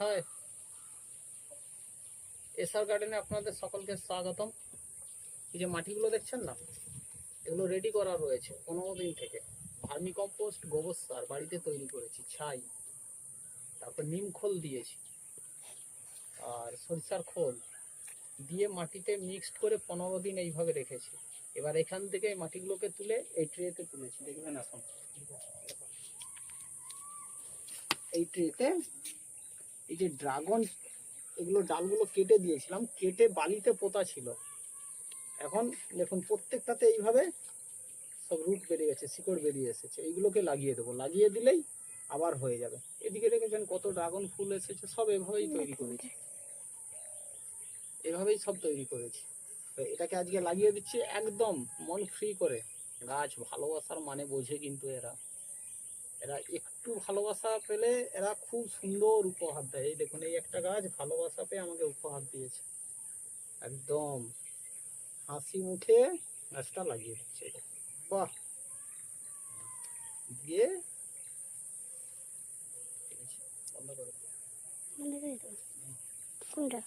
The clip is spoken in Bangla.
হাই, এসআর গার্ডেনে আপনাদের সকলকে স্বাগতম। এই যে মাটিগুলো দেখছেন না, এগুলো রেডি করা রয়েছে 15 দিন থেকে। ভার্মি কম্পোস্ট, গোবর সার বাড়িতে তৈরি করেছি, ছাই, তারপর নিম খোল দিয়েছি আর সরিষার খোল দিয়ে মাটিতে মিক্সড করে 15 দিন এইভাবে রেখেছি। এবার এখান থেকে এই মাটিগুলোকে তুলে এই ট্রেতে তুলেছি, দেখবেন এখন। এই ট্রেতে এই যে ড্রাগন, এগুলো ডালগুলো কেটে দিয়েছিলাম, কেটে বালিতে পোতা ছিল। এখন দেখুন প্রত্যেকটাতে এইভাবে সব রুট বেরিয়ে গেছে, শিকড় বেরিয়ে এসেছে। এইগুলোকে লাগিয়ে দেবো, লাগিয়ে দিলেই আবার হয়ে যাবে। এদিকে দেখেছেন কত ড্রাগন ফুল এসেছে, সব এভাবেই তৈরি করেছি, এভাবেই সব তৈরি করেছি। তো এটাকে আজকে লাগিয়ে দিচ্ছি একদম মন ফ্রি করে। গাছ ভালোবাসার মানে বোঝে কিন্তু এরা এরা একটু ভালোবাসা পেলে এরা খুব সুন্দর উপহার দেয়। এই দেখুন, এই একটা গাছ ভালোবাসা পেয়ে আমাকে উপহার দিয়েছে, একদম হাসি মুখে গাছটা লাগিয়ে দিচ্ছে। বাহ, দিয়ে বন্ধ করে কোনটা?